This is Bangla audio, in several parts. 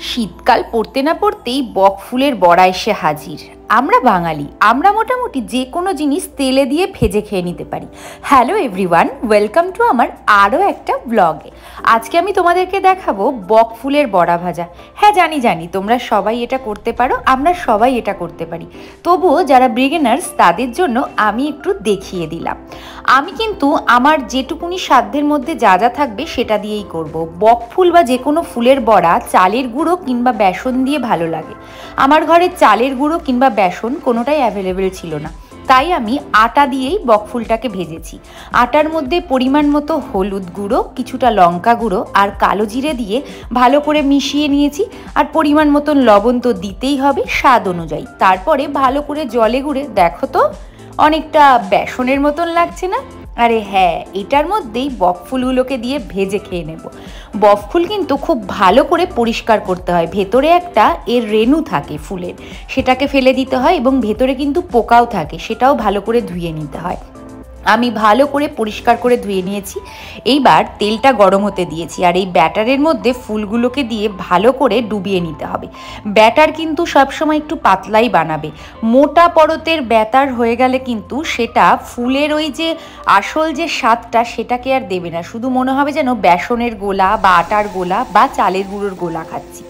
শীতকাল পড়তে না পড়তেই বকফুলের বড়া এসে হাজির। আমরা বাঙালি, আমরা মোটামুটি যে কোনো জিনিস তেলে দিয়ে ভেজে খেয়ে নিতে পারি। হ্যালো এভরিওয়ান, ওয়েলকাম টু আমার আরও একটা ব্লগে। আজকে আমি তোমাদেরকে দেখাবো বকফুলের বড়া ভাজা। হ্যাঁ জানি তোমরা সবাই এটা করতে পারো, আমরা সবাই এটা করতে পারি। তবুও যারা বিগিনার্স তাদের জন্য আমি একটু দেখিয়ে দিলাম। আমি কিন্তু আমার যেটুকুনি সাধ্যের মধ্যে যা যা থাকবে সেটা দিয়েই করব। বকফুল বা যে কোনো ফুলের বড়া চালের গুঁড়ো কিংবা বেসন দিয়ে ভালো লাগে। আমার ঘরে চালের গুঁড়ো কিংবা বেসন কোনোটাই অ্যাভেলেবেল ছিল না, তাই আমি আটা দিয়েই বকফুলটাকে ভেজেছি। আটার মধ্যে পরিমাণ মতো হলুদ গুঁড়ো, কিছুটা লঙ্কা গুঁড়ো আর কালো জিরে দিয়ে ভালো করে মিশিয়ে নিয়েছি। আর পরিমাণ মতন লবণ তো দিতেই হবে স্বাদ অনুযায়ী। তারপরে ভালো করে জলে গুঁড়ে, দেখো তো অনেকটা বেসনের মতন লাগছে না? আরে হ্যাঁ, এটার মধ্যেই বকফুলগুলোকে দিয়ে ভেজে খেয়ে নেব। বকফুল কিন্তু খুব ভালো করে পরিষ্কার করতে হয়। ভেতরে একটা এর রেণু থাকে ফুলের, সেটাকে ফেলে দিতে হয়, এবং ভেতরে কিন্তু পোকাও থাকে, সেটাও ভালো করে ধুয়ে নিতে হয়। আমি ভালো করে পরিষ্কার করে ধুয়ে নিয়েছি। এইবার তেলটা গরম হতে দিয়েছি, আর এই ব্যাটারের মধ্যে ফুলগুলোকে দিয়ে ভালো করে ডুবিয়ে নিতে হবে। ব্যাটার কিন্তু সবসময় একটু পাতলাই বানাবে। মোটা পরতের ব্যাটার হয়ে গেলে কিন্তু সেটা ফুলের ওই যে আসল যে স্বাদটা সেটাকে আর দেবে না, শুধু মনে হবে যেন বেসনের গোলা বা আটার গোলা বা চালের গুঁড়োর গোলা খাচ্ছি।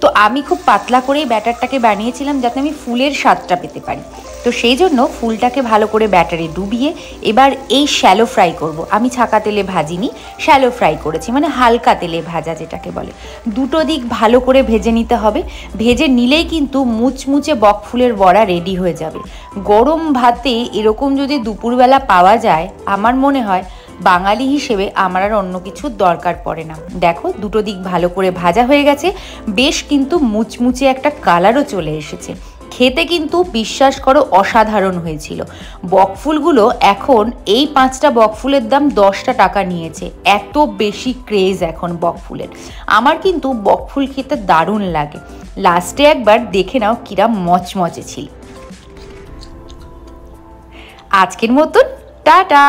তো আমি খুব পাতলা করেই ব্যাটারটাকে বানিয়েছিলাম যাতে আমি ফুলের স্বাদটা পেতে পারি। তো সেই জন্য ফুলটাকে ভালো করে ব্যাটারে ডুবিয়ে এবার এই শ্যালো ফ্রাই করব। আমি ছাকা তেলে ভাজিনি, শ্যালো ফ্রাই করেছি, মানে হালকা তেলে ভাজা যেটাকে বলে। দুটো দিক ভালো করে ভেজে নিতে হবে। ভেজে নিলেই কিন্তু মুচমুচে বকফুলের বড়া রেডি হয়ে যাবে। গরম ভাতে এরকম যদি দুপুরবেলা পাওয়া যায়, আমার মনে হয় বাঙালি হিসেবে আমার আর অন্য কিছুর দরকার পড়ে না। দেখো দুটো দিক ভালো করে ভাজা হয়ে গেছে, বেশ কিন্তু মুচমুচে একটা কালারও চলে এসেছে। খেতে কিন্তু বিশ্বাস করো অসাধারণ হয়েছিল। বকফুলগুলো এখন এই 5টা বকফুলের দাম 10টা টাকা নিয়েছে, এত বেশি ক্রেজ এখন বকফুলের। আমার কিন্তু বকফুল খেতে দারুণ লাগে। লাস্টে একবার দেখে নাও কিরাম মচমচে ছিল। আজকের মতন টাটা।